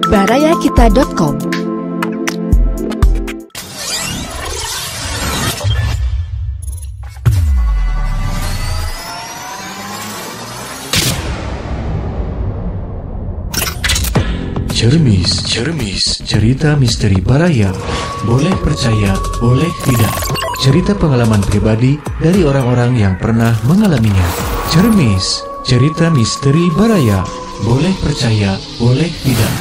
barayakita.com. Cermis, cerita misteri Baraya. Boleh percaya, boleh tidak. Cerita pengalaman pribadi dari orang-orang yang pernah mengalaminya. Cermis, cerita misteri Baraya. Boleh percaya, boleh tidak.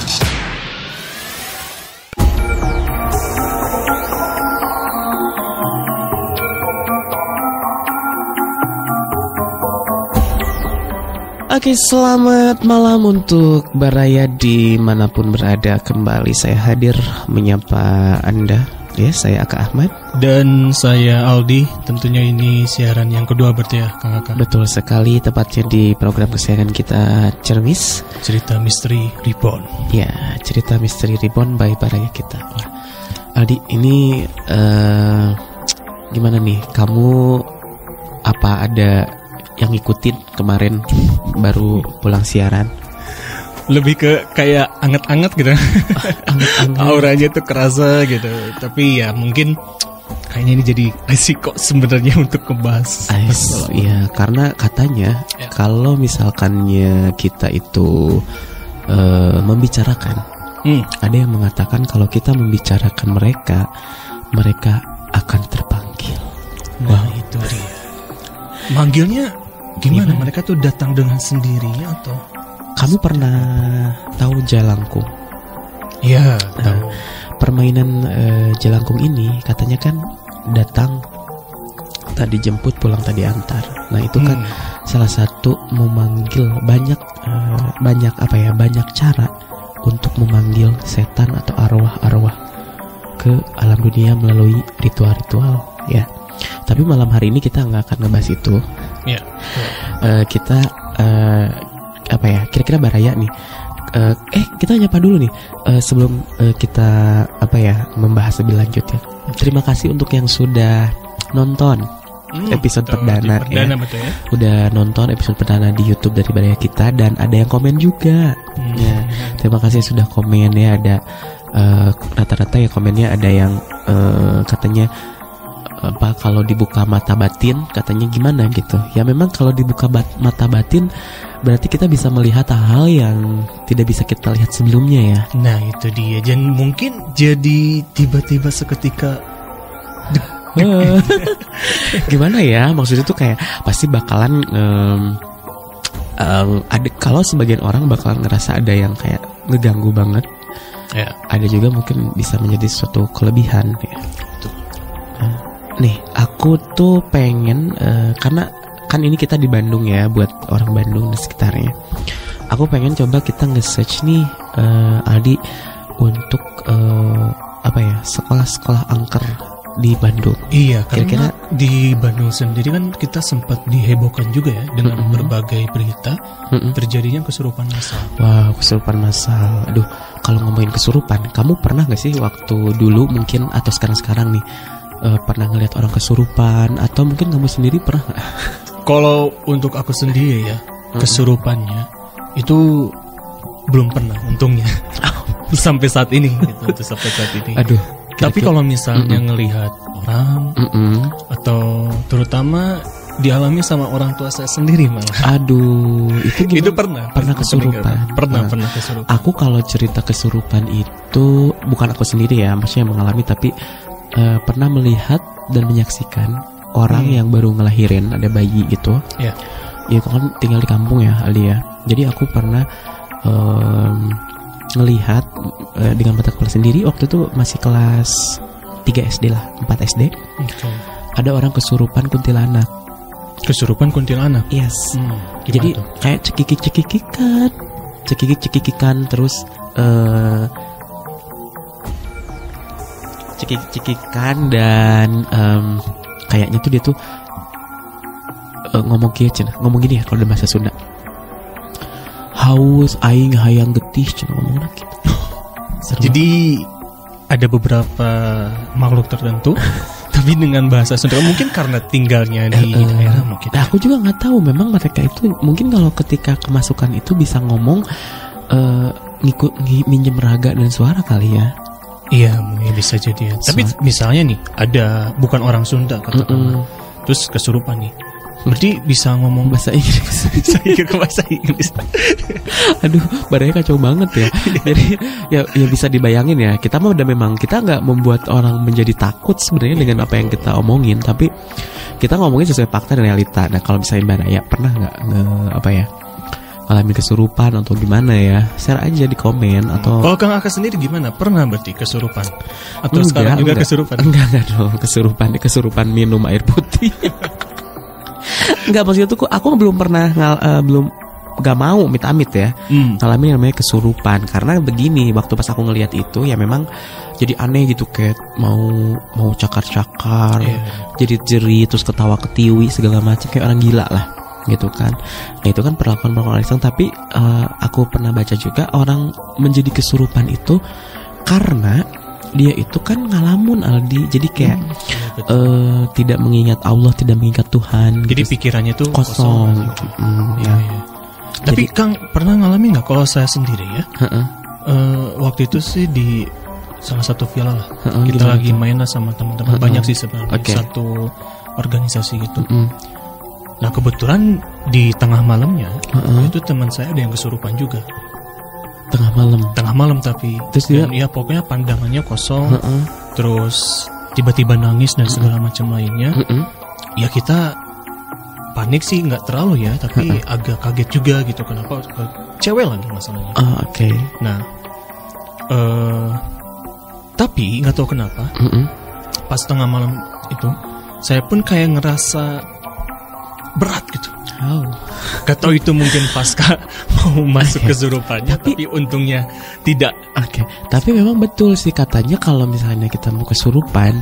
Oke, selamat malam untuk Baraya dimanapun berada. Kembali saya hadir menyapa Anda. Ya, saya Aka Ahmad. Dan saya Aldi. Tentunya ini siaran yang kedua berarti ya, Kang Aka. Betul sekali, tepatnya di program kesayangan kita Cermis, Cerita Misteri Reborn. Ya, Cerita Misteri Reborn by Baraya kita. Wah, Aldi, ini gimana nih? Kamu apa ada yang ngikutin kemarin baru pulang siaran? Lebih ke kayak anget-anget gitu. Anget-anget. Auranya tuh kerasa gitu. Tapi ya mungkin kayaknya ini jadi resiko sebenarnya untuk ngebahas. Iya, karena katanya kalau misalkannya kita itu membicarakan, ada yang mengatakan kalau kita membicarakan mereka akan terpanggil. Nah, itu dia. Manggilnya gimana? Mereka tuh datang dengan sendirinya atau? Kamu pernah tahu Jalangkung? Iya, tahu. Permainan Jalangkung ini katanya kan datang tadi jemput, pulang tadi antar. Nah, itu kan salah satu memanggil banyak cara untuk memanggil setan atau arwah-arwah ke alam dunia melalui ritual-ritual, ya. Tapi malam hari ini kita nggak akan ngebahas itu. Ya. Kita kira-kira Baraya nih. Kita nyapa dulu nih sebelum kita membahas lebih lanjut ya. Terima kasih untuk yang sudah nonton episode perdana ya. Betul ya. Udah nonton episode perdana di YouTube dari Baraya kita dan ada yang komen juga. Ya, terima kasih sudah komen ya. Ada rata-rata ya komennya ada yang katanya kalau dibuka mata batin katanya gimana gitu. Ya memang kalau dibuka mata batin berarti kita bisa melihat hal yang tidak bisa kita lihat sebelumnya ya. Nah, itu dia. Dan mungkin jadi tiba-tiba seketika gimana ya? Maksudnya tuh kayak pasti bakalan ada, kalau sebagian orang bakalan ngerasa ada yang kayak ngeganggu banget. Ya. Ada juga mungkin bisa menjadi suatu kelebihan ya. Nih, aku tuh pengen karena kan ini kita di Bandung ya, buat orang Bandung dan sekitarnya. Aku pengen coba kita nge-search nih Aldi untuk sekolah-sekolah angker di Bandung. Iya, karena di Bandung sendiri kan kita sempat dihebohkan juga ya dengan berbagai berita terjadinya kesurupan massal. Wow, kesurupan massal. Aduh, kalau ngomongin kesurupan, kamu pernah gak sih waktu dulu mungkin atau sekarang nih pernah ngelihat orang kesurupan atau mungkin kamu sendiri pernah nggak? Kalau untuk aku sendiri ya, kesurupannya itu belum pernah untungnya sampai saat ini gitu, sampai saat ini. Aduh. Tapi kalau misalnya ngelihat orang atau terutama dialami sama orang tua saya sendiri malah. Aduh, itu gimana? Itu pernah kesurupan. Pernah kesurupan. Aku kalau cerita kesurupan itu bukan aku sendiri ya, maksudnya mengalami, tapi pernah melihat dan menyaksikan orang yang baru ngelahirin, ada bayi gitu. Ya. Ya kan tinggal di kampung ya, Ali ya. Jadi aku pernah ngelihat dengan mata kepala sendiri waktu itu masih kelas 3 SD lah, 4 SD. Okay. Ada orang kesurupan kuntilanak. Kesurupan kuntilanak? Yes. Jadi tuh? Kayak cekikikan terus cekikikan dan kayaknya tuh dia tuh ngomong gini ya kalau dalam bahasa Sunda. Haus aing hayang getih ngomong gitu. Jadi ada beberapa makhluk tertentu tapi dengan bahasa Sunda, mungkin karena tinggalnya di daerah mungkin. Nah, aku juga nggak tahu, memang mereka itu mungkin kalau ketika kemasukan itu bisa ngomong minjem raga dan suara kali ya. Iya, bisa jadi ya. Tapi misalnya nih ada bukan orang Sunda katakanlah, terus kesurupan nih, berarti bisa ngomong bahasa Inggris. bahasa Inggris. Aduh, barangnya kacau banget ya. Jadi ya bisa dibayangin ya. Kita mah udah memang kita nggak membuat orang menjadi takut sebenarnya dengan apa yang kita omongin, tapi kita ngomongin sesuai fakta dan realita. Nah kalau misalnya Mbak Naya pernah nggak ngalamin kesurupan atau gimana ya, share aja di komen. Atau kalau Kang Aka sendiri gimana, pernah berarti kesurupan atau sekarang juga kesurupan? Enggak dong, kesurupan minum air putih. Enggak, maksudnya tuh aku belum pernah gak mau amit-amit ya ngalamin namanya kesurupan. Karena begini, waktu pas aku ngelihat itu ya memang jadi aneh gitu, kayak mau cakar-cakar, jadi jerit, terus ketawa-ketiwi segala macam, kayak orang gila lah gitu kan. Nah itu kan perlakuan Islam. Tapi aku pernah baca juga orang menjadi kesurupan itu karena dia itu kan ngalamun, Aldi. Jadi kayak tidak mengingat Allah, tidak mengingat Tuhan. Jadi pikirannya tuh kosong. Ya. Tapi jadi, Kang pernah ngalamin nggak? Kalau saya sendiri ya, waktu itu sih di salah satu villa lah. Kita lagi main sama teman-teman, banyak sih sebenarnya, satu organisasi gitu. Nah kebetulan di tengah malamnya itu teman saya ada yang kesurupan juga. Tengah malam tapi terus dia ya pokoknya pandangannya kosong, terus tiba-tiba nangis dan segala macam lainnya. Ya kita panik sih nggak terlalu ya, tapi agak kaget juga gitu, kenapa cewek lagi masalahnya. Nah tapi nggak tahu kenapa pas tengah malam itu saya pun kayak ngerasa berat gitu. Gak tau itu mungkin pasca mau masuk kesurupannya, tapi untungnya tidak. Tapi memang betul sih katanya kalau misalnya kita mau kesurupan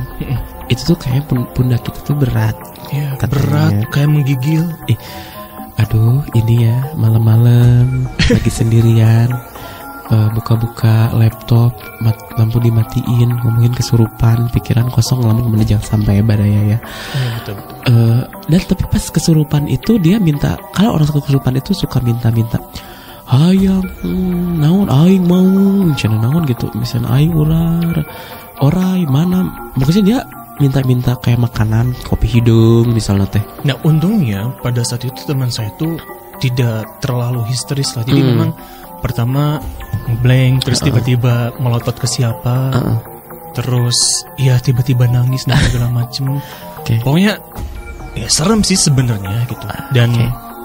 itu tuh kayak pundak kita tuh berat. Iya, berat kayak menggigil. Aduh, ini ya malam-malam lagi sendirian, buka-buka laptop, lampu dimatiin, ngomongin kesurupan, pikiran kosong, ngelamun jangan sampai badaya ya. Betul. Dan tapi pas kesurupan itu dia minta, kalau orang kesurupan itu suka minta hayang naon aing mau cenah naon gitu, misalnya aing ular orai mana, maksudnya dia minta kayak makanan, kopi hidung misalnya teh. Nah untungnya pada saat itu teman saya tuh tidak terlalu histeris lah, jadi memang pertama blank, terus tiba-tiba melotot ke siapa, terus ya tiba-tiba nangis dan segala macem. Pokoknya ya serem sih sebenarnya gitu. Dan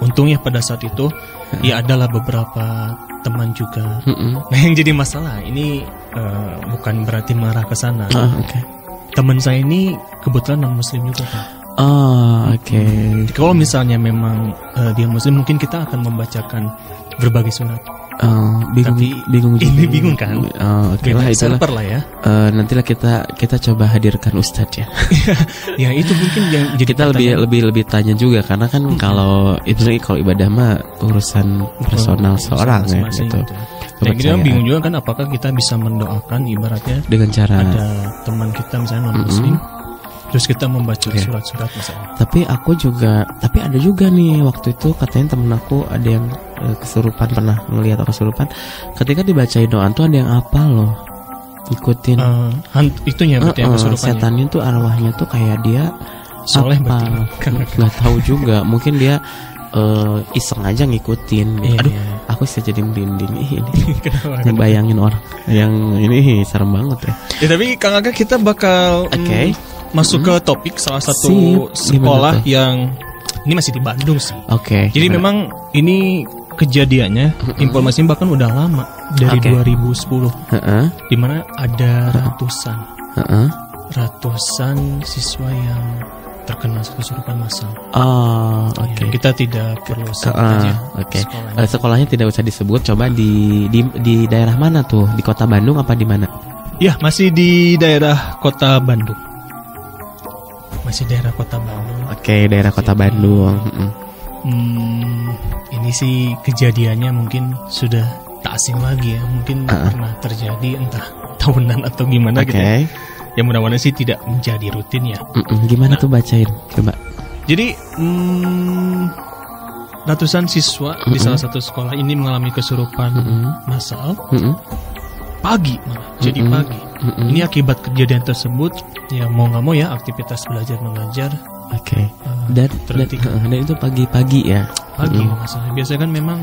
untungnya pada saat itu ya adalah beberapa teman juga. Nah yang jadi masalah ini bukan berarti mengarah ke sana. Teman saya ini kebetulan non muslim juga kan. Kalau misalnya memang dia muslim, mungkin kita akan membacakan berbagai sunat. Bingung juga. Ini bingung kan? Lah itulah. Lah ya. Nantilah kita coba hadirkan Ustadz ya. Ya itu mungkin yang jadi kita lebih tanya juga, karena kan kalau ibadah mah urusan personal seorang ya gitu. Nah, kita bingung juga kan, apakah kita bisa mendoakan ibaratnya dengan cara ada teman kita misalnya non muslim, terus kita membaca surat-surat misalnya. Tapi ada juga nih waktu itu katanya temen aku ada yang kesurupan, pernah melihat orang kesurupan, ketika dibacain doa tuh ada yang apa loh ikutin itunya berarti yang kesurupannya. Setannya tuh arwahnya tuh kayak dia soleh berarti nggak tahu juga, mungkin dia iseng aja ngikutin. Aku bisa jadi merinding ini ngebayangin orang yang ini serem banget ya. Tapi Kang Aga, kita bakal masuk ke topik salah satu sekolah yang ini masih di Bandung sih. Jadi memang ini kejadiannya, informasinya bahkan udah lama dari 2010, di mana ada ratusan siswa yang terkena kesurupan massal. Kita tidak perlu sebut aja. Sekolahnya tidak usah disebut. Coba di daerah mana tuh? Di kota Bandung apa di mana? Ya, masih di daerah kota Bandung. Masih daerah kota Bandung. Daerah kota Bandung. Ini sih kejadiannya mungkin sudah tak asing lagi ya. Mungkin pernah terjadi entah tahunan atau gimana gitu. Ya mudah-mudahan sih tidak menjadi rutin ya. Gimana tuh bacain? Coba. Jadi ratusan siswa di salah satu sekolah ini mengalami kesurupan massal. Pagi malah, jadi pagi. Ini akibat kejadian tersebut, ya mau nggak mau ya aktivitas belajar mengajar. Oke. Dan itu pagi-pagi ya. Pagi masalahnya. Biasanya kan memang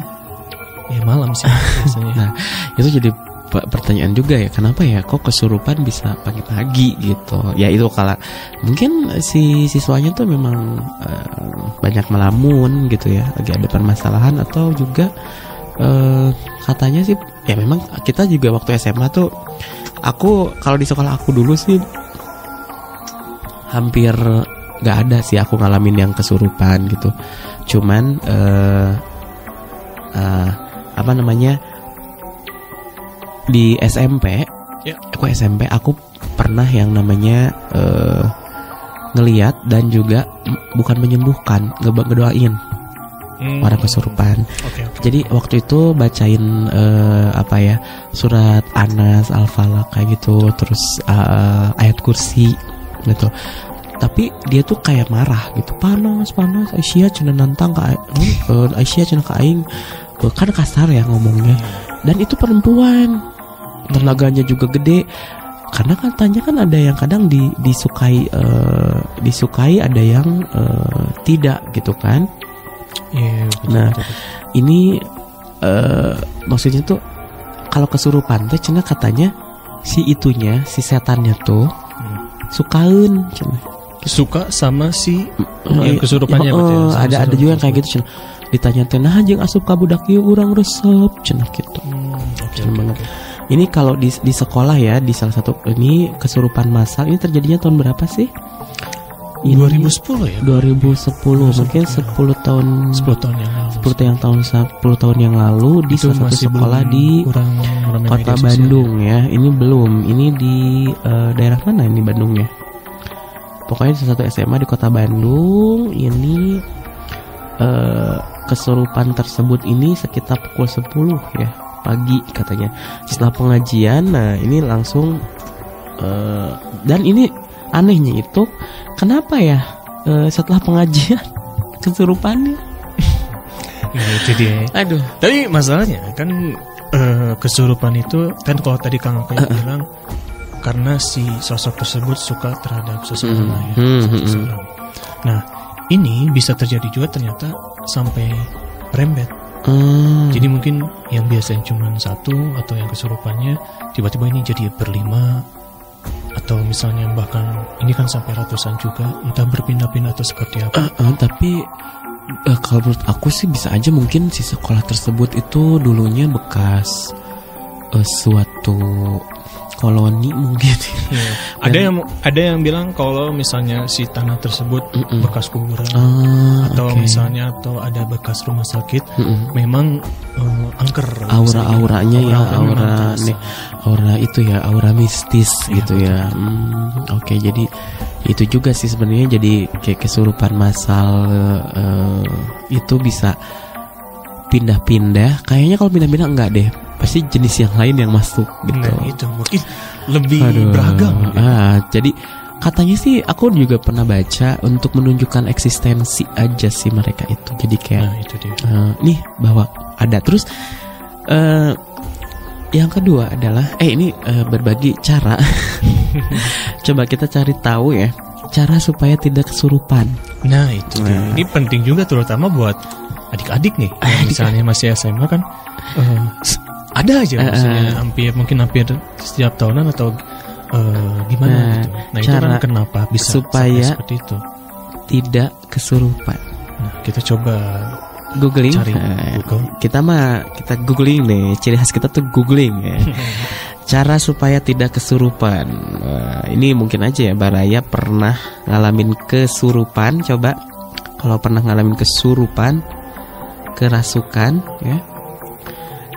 ya malam sih biasanya. Nah, itu jadi pertanyaan juga ya, kenapa ya kok kesurupan bisa pagi-pagi gitu. Ya itu kalau mungkin si siswanya tuh memang banyak melamun gitu ya, lagi ada permasalahan, atau juga katanya sih ya memang kita juga waktu SMA tuh, aku kalau di sekolah aku dulu sih hampir gak ada sih aku ngalamin yang kesurupan gitu. Cuman apa namanya, di SMP, aku pernah yang namanya ngelihat dan juga bukan menyembuhkan, ngedoain orang kesurupan. Jadi waktu itu bacain surat Anas, Al-Falaq kayak gitu, terus ayat kursi gitu. Tapi dia tuh kayak marah gitu, panas Aisyah cenah nantang ka Aisyah cenah ka aing, kan kasar ya ngomongnya. Dan itu perempuan, tenaganya juga gede. Karena katanya kan ada yang kadang disukai, ada yang tidak gitu kan. Nah, ini maksudnya tuh kalau kesurupan tuh cenah katanya si setannya tuh sukain cenah. Suka sama si yang kesurupannya ada juga yang kayak gitu cenah. Ditanya teh nah jeung asup ka budak ieu urang resep cenah gitu. Ini kalau di sekolah ya, di salah satu ini kesurupan massal ini terjadinya tahun berapa sih? Ini 2010 ya? 2010 mungkin 10 tahun yang lalu di salah satu sekolah di Kota Bandung ya. Ini belum, ini di daerah mana ini Bandungnya? Pokoknya di salah satu SMA di Kota Bandung ini kesurupan tersebut ini sekitar pukul 10 ya pagi katanya. Setelah pengajian, nah ini langsung dan ini anehnya itu kenapa ya setelah pengajian kesurupannya? Nah itu dia. Aduh. Tapi masalahnya kan kesurupan itu kan kalau tadi Kang Apay bilang karena si sosok tersebut suka terhadap seseorang ya. Nah ini bisa terjadi juga ternyata sampai rembet. Jadi mungkin yang biasanya cuma satu atau yang kesurupannya tiba-tiba ini jadi berlima, atau misalnya bahkan ini kan sampai ratusan juga, entah berpindah-pindah atau seperti apa. Tapi kalau menurut aku sih bisa aja mungkin si sekolah tersebut itu dulunya bekas suatu koloni mungkin. Ada yang bilang kalau misalnya si tanah tersebut bekas kuburan atau misalnya atau ada bekas rumah sakit, memang angker. Aura-auranya ya, aura itu ya, aura mistis gitu ya. Oke, jadi itu juga sih sebenarnya, jadi kayak kesurupan massal itu bisa pindah-pindah. Kayaknya kalau pindah-pindah enggak deh, pasti jenis yang lain yang masuk gitu. Nah, itu mungkin lebih beragam. Jadi katanya sih aku juga pernah baca untuk menunjukkan eksistensi aja sih mereka itu. Jadi kayak itu dia. Nih bahwa ada. Terus yang kedua adalah ini berbagi cara. Coba kita cari tahu ya cara supaya tidak kesurupan. Nah itu dia. Ini penting juga terutama buat adik-adik nih. Misalnya masih SMA kan. Ada aja maksudnya hampir setiap tahunan atau gimana gitu. Nah itu kan kenapa bisa supaya seperti itu tidak kesurupan. Nah kita coba googling, cari Google. Kita googling nih, ciri khas kita tuh googling ya. Cara supaya tidak kesurupan. Ini mungkin aja ya Baraya pernah ngalamin kesurupan. Coba kalau pernah ngalamin kesurupan, kerasukan ya,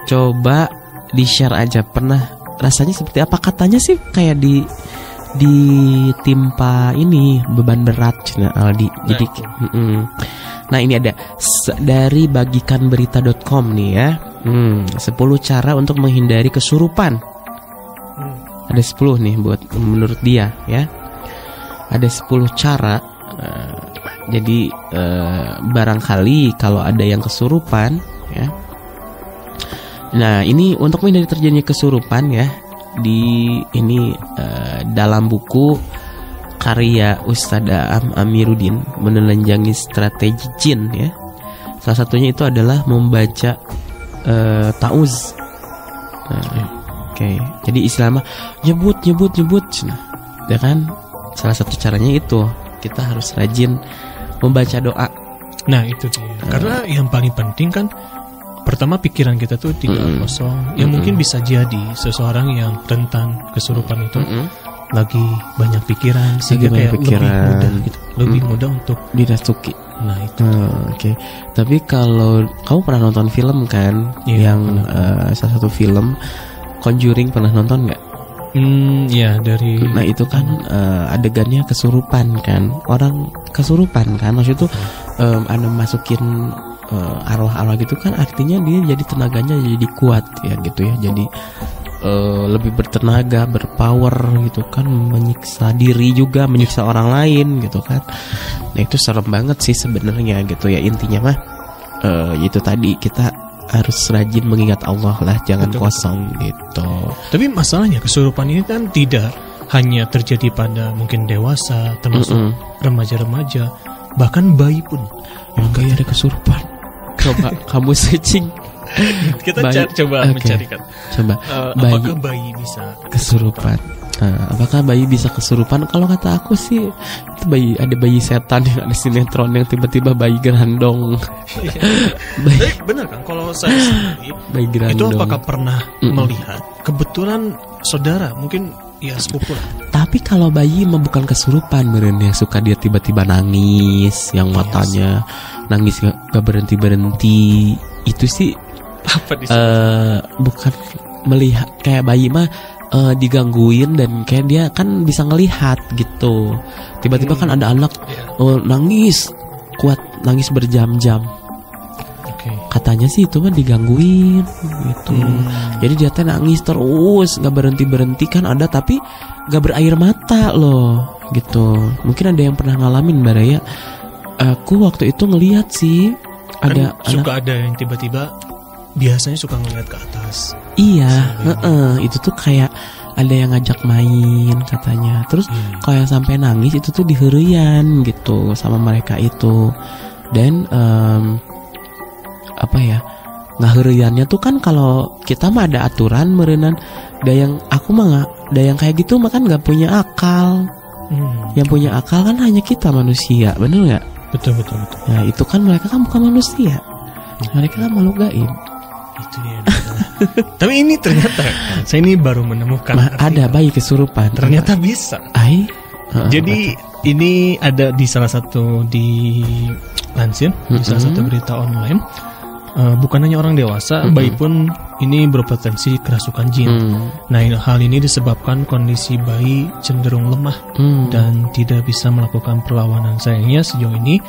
coba di-share aja, pernah rasanya seperti apa. Katanya sih kayak ditimpa ini beban berat Aldi. Jadi nah ini ada dari bagikanberita.com nih ya. 10 cara untuk menghindari kesurupan. Ada 10 nih buat menurut dia ya. Ada 10 cara Jadi barangkali kalau ada yang kesurupan ya. Nah, ini untuk menghindari terjadinya kesurupan ya, di ini dalam buku karya Ustadz Amiruddin menelanjangi strategi jin ya. Salah satunya itu adalah membaca ta'uz. Oke. Jadi istilahnya nyebut. Nah, ya kan? Salah satu caranya itu kita harus rajin membaca doa. Nah, itu dia. Karena yang paling penting kan pertama pikiran kita tuh tidak kosong. Yang mungkin bisa jadi seseorang yang rentan kesurupan itu lagi banyak pikiran sehingga kayak lebih mudah untuk dirasuki. Nah, itu. Oke. Tapi kalau kamu pernah nonton film kan, yang salah satu film Conjuring, pernah nonton nggak? Ya dari. Nah itu kan adegannya kesurupan kan, orang kesurupan kan, maksud itu ada masukin arwah-arwah gitu kan, artinya dia jadi tenaganya jadi kuat ya gitu ya, jadi lebih bertenaga, berpower gitu kan, menyiksa diri juga, menyiksa orang lain gitu kan. Nah itu serem banget sih sebenarnya gitu ya, intinya mah itu tadi kita harus rajin mengingat Allah lah, jangan kosong gitu. Tapi masalahnya kesurupan ini kan tidak hanya terjadi pada mungkin dewasa, termasuk remaja-remaja, bahkan bayi pun. Bayi ada kesurupan. Coba kamu searching. Kita coba mencarikan. Coba apakah bayi bisa kesurupan? Apakah bayi bisa kesurupan? Kalau kata aku sih itu ada bayi setan yang ada sinetron yang tiba-tiba bayi gerandong. Tapi benar kan kalau saya sendiri bayi gerandong. Itu apakah pernah melihat? Kebetulan saudara mungkin ya sepupu. Tapi kalau bayi mah bukan kesurupan, meren, yang suka dia tiba-tiba nangis, yang matanya nangis gak berhenti-berhenti. Itu sih apa bukan melihat, kayak bayi mah digangguin dan kayak dia kan bisa ngelihat gitu. Tiba-tiba kan ada anak nangis kuat, nangis berjam-jam. Katanya sih itu mah digangguin gitu. Jadi dia teh nangis terus nggak berhenti kan ada, tapi nggak berair mata loh gitu. Mungkin ada yang pernah ngalamin Baraya. Aku waktu itu ngelihat sih ada suka ada yang tiba-tiba biasanya suka ngelihat ke atas. Iya, itu tuh kayak ada yang ngajak main katanya. Terus kalau yang sampai nangis itu tuh diherian gitu sama mereka itu. Dan apa ya, ngaheriannya tuh kan kalau kita mah ada aturan merenan. Yang aku mah nggak, yang kayak gitu mah kan nggak punya akal. Yang punya akal kan hanya kita manusia, bener nggak? Betul. Nah itu kan mereka kan bukan manusia, mereka kan makhluk gaib. Itu dia. Tapi ini ternyata saya ini baru menemukan ada bayi kesurupan. Ternyata bisa. Jadi ini ada di salah satu di lansir, di salah satu berita online. Bukan hanya orang dewasa, bayi pun ini berpotensi kerasukan jin. Nah, hal ini disebabkan kondisi bayi cenderung lemah dan tidak bisa melakukan perlawanan. Sayangnya sejauh ini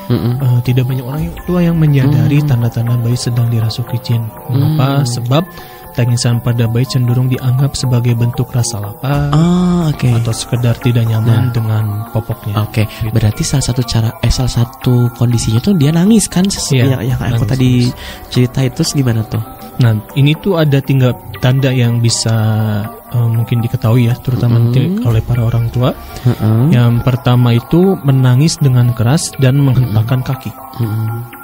tidak banyak orang tua yang menyadari tanda-tanda bayi sedang dirasuki jin. Mengapa? Sebab tangisan pada bayi cenderung dianggap sebagai bentuk rasa lapar atau sekedar tidak nyaman dengan popoknya. Gitu. Berarti salah satu kondisinya tuh dia nangis kan, yang aku tadi cerita itu gimana tuh? Nah, ini tuh ada 3 tanda yang bisa mungkin diketahui ya, terutama nanti oleh para orang tua. Yang pertama itu menangis dengan keras dan menghentakkan kaki.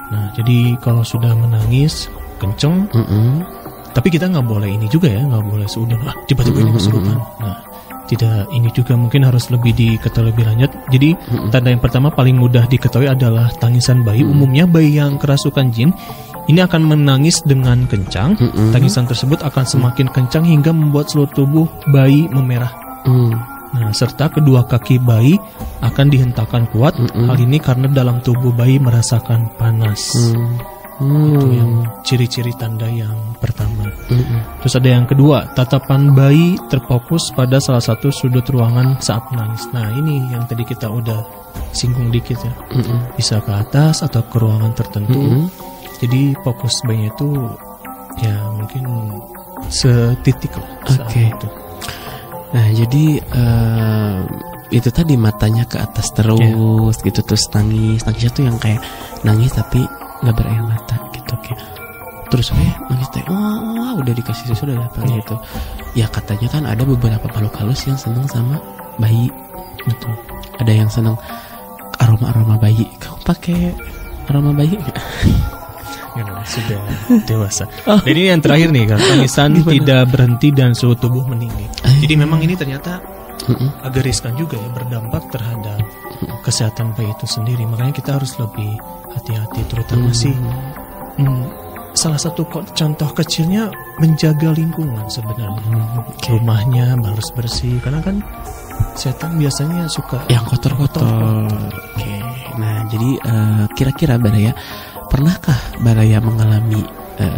Nah, jadi kalau sudah menangis kenceng, tapi kita nggak boleh ini juga ya, nggak boleh seudon tiba-tiba ini kesurupan. Nah, tidak, ini juga mungkin harus lebih diketahui lebih lanjut. Jadi tanda yang pertama paling mudah diketahui adalah tangisan bayi. Umumnya bayi yang kerasukan jin ini akan menangis dengan kencang. Tangisan tersebut akan semakin kencang hingga membuat seluruh tubuh bayi memerah. Nah, serta kedua kaki bayi akan dihentakkan kuat. Hal ini karena dalam tubuh bayi merasakan panas. Itu yang ciri-ciri tanda yang pertama. Terus ada yang kedua, tatapan bayi terfokus pada salah satu sudut ruangan saat menangis. Nah, ini yang tadi kita udah singgung dikit ya. Bisa ke atas atau ke ruangan tertentu. Jadi fokus bayinya itu ya mungkin setitik lah. Itu. Nah, jadi itu tadi matanya ke atas terus gitu, terus nangisnya tuh yang kayak nangis tapi nggak berair mata gitu kayak terus nangis teh udah dikasih susu udah apa gitu. Ya katanya kan ada beberapa makhluk halus yang seneng sama bayi gitu, ada yang seneng aroma bayi. Kamu pakai aroma bayi nggak? Sudah dewasa. Jadi yang terakhir nih kan, tangisan tidak berhenti dan suhu tubuh meninggi. Jadi memang ini ternyata agak riskan juga ya, berdampak terhadap kesehatan bayi itu sendiri. Makanya kita harus lebih hati-hati, terutama sih salah satu contoh kecilnya menjaga lingkungan sebenarnya. Rumahnya harus bersih, karena kan setan biasanya suka yang kotor-kotor. Nah jadi kira-kira Baraya, pernahkah Baraya mengalami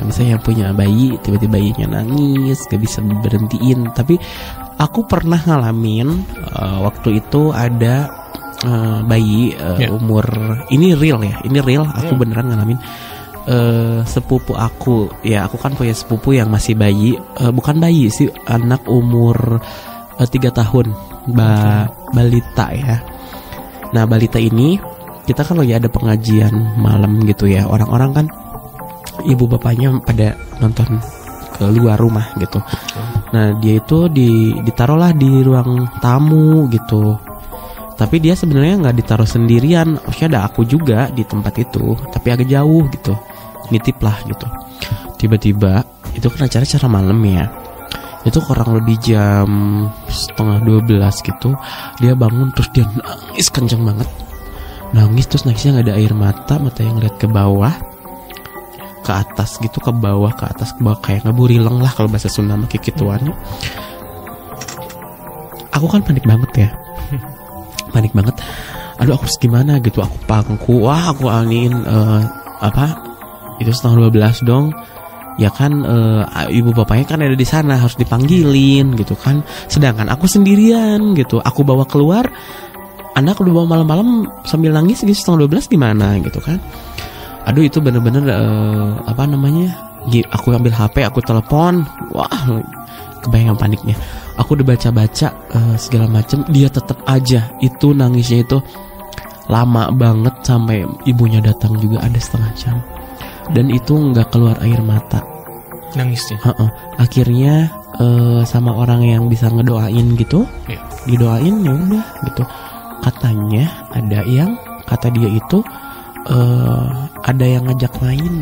misalnya yang punya bayi, tiba-tiba bayinya nangis gak bisa berhentiin? Tapi aku pernah ngalamin waktu itu ada bayi umur, ini real aku beneran ngalamin. Sepupu aku, ya aku kan punya sepupu yang masih bayi, bukan bayi sih, anak umur 3 tahun, balita ya. Nah balita ini kita kan lagi ada pengajian malam gitu ya, orang-orang kan ibu bapaknya pada nonton ke luar rumah gitu. Nah dia itu ditaruhlah di ruang tamu gitu. Tapi dia sebenarnya nggak ditaruh sendirian, maksudnya ada aku juga di tempat itu, tapi agak jauh gitu, nitip lah gitu. Tiba-tiba itu kan acara malam ya, itu kurang lebih jam 11:30 gitu, dia bangun terus dia nangis kenceng banget, nangis terus nangisnya nggak ada air mata yang ngeliat ke bawah, ke atas gitu, ke bawah, ke atas, ke bawah, kayak ngeburileng lah kalau bahasa Sunda kayak gituannya. Aku kan panik banget ya. Panik banget, aduh aku harus gimana gitu, aku pangku, aku aniin itu 11:30 dong, ya kan ibu bapaknya kan ada di sana, harus dipanggilin gitu kan, sedangkan aku sendirian gitu, aku bawa keluar, anak udah bawa malam-malam sambil nangis gitu 11:30 gimana gitu kan. Aduh itu bener-bener aku ambil HP, aku telepon, kebayang paniknya. Aku udah baca-baca segala macam, dia tetap aja itu nangisnya itu lama banget, sampai ibunya datang juga ada setengah jam, dan itu nggak keluar air mata nangisnya. Akhirnya sama orang yang bisa ngedoain gitu, didoain ya udah gitu. Katanya ada yang kata dia itu ada yang ngajak main.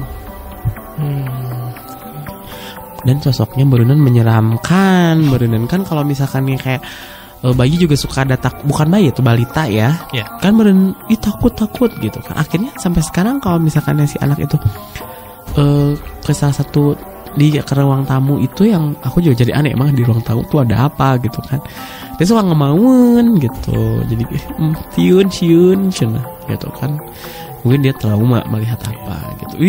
Dan sosoknya berunan menyeramkan, kan kalau misalkan yang kayak bayi juga suka ada bukan bayi itu balita ya, kan berunan takut gitu kan. Akhirnya sampai sekarang kalau misalkan si anak itu ke salah satu ke ruang tamu itu, yang aku juga jadi aneh, emang di ruang tamu tuh ada apa gitu kan. Dia suka ngemauin gitu, jadi ciun gitu kan. Mungkin dia trauma melihat apa gitu.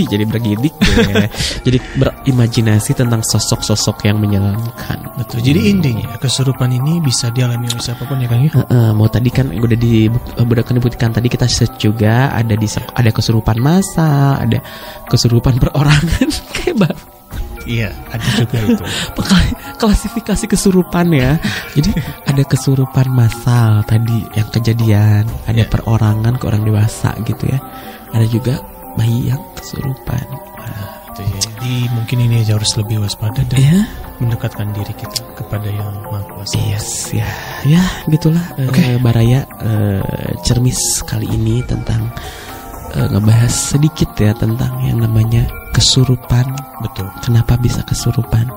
Jadi bergidik deh. Jadi berimajinasi tentang sosok-sosok yang menyeramkan. Betul. Jadi intinya kesurupan ini bisa dialami oleh siapapun ya Kang. Mau tadi kan udah disebutkan tadi, kita search juga ada kesurupan massal, ada kesurupan perorangan kayak baru. Iya, ada juga itu. Klasifikasi kesurupan ya. Jadi ada kesurupan massal tadi yang kejadian, ada perorangan ke orang dewasa gitu ya. Ada juga bayi yang kesurupan. Jadi mungkin ini aja harus lebih waspada dan mendekatkan diri kita kepada yang Maha Kuasa. Yes, ya gitulah. Baraya cermis kali ini tentang ngebahas sedikit ya tentang yang namanya kesurupan. Betul. Kenapa bisa kesurupan?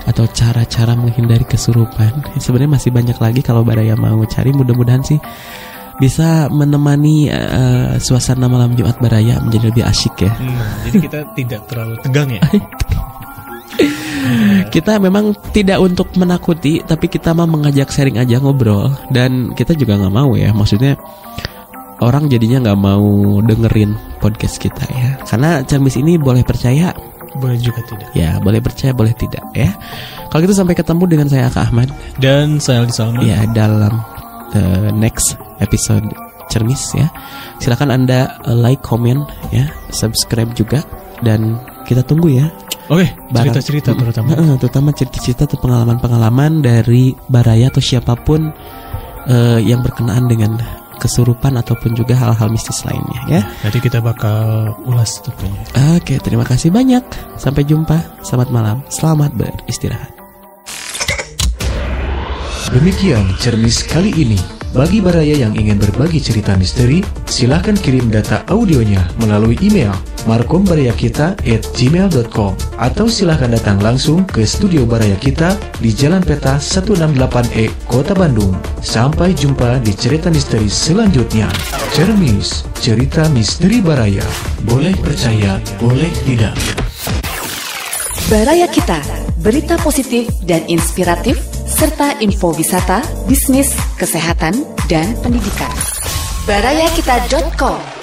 Atau cara-cara menghindari kesurupan. Sebenarnya masih banyak lagi kalau Baraya mau cari. Mudah-mudahan sih bisa menemani suasana malam Jumat Baraya menjadi lebih asyik ya. Jadi kita tidak terlalu tegang ya. Kita memang tidak untuk menakuti, tapi kita mau mengajak sharing aja, ngobrol. Dan kita juga gak mau ya, maksudnya orang jadinya gak mau dengerin podcast kita ya. Karena cermis ini boleh percaya, boleh juga tidak. Ya, boleh percaya, boleh tidak ya. Kalau gitu sampai ketemu dengan saya Kak Ahmad dan saya Aldi Salman ya dalam next episode cermis ya. Silakan Anda like, comment ya, subscribe juga, dan kita tunggu ya Oke, cerita-cerita terutama cerita-cerita atau pengalaman-pengalaman dari Baraya atau siapapun yang berkenaan dengan kesurupan ataupun juga hal-hal mistis lainnya ya. Jadi kita bakal ulas tentunya. Oke, terima kasih banyak. Sampai jumpa. Selamat malam. Selamat beristirahat. Demikian Cermis kali ini. Bagi Baraya yang ingin berbagi cerita misteri, silahkan kirim data audionya melalui email markombarayakita@gmail.com atau silahkan datang langsung ke studio Baraya Kita di Jalan Peta 168E, Kota Bandung. Sampai jumpa di cerita misteri selanjutnya. Cermis, cerita misteri Baraya. Boleh percaya, boleh tidak. Baraya Kita, berita positif dan inspiratif serta info wisata, bisnis, kesehatan, dan pendidikan. barayakita.com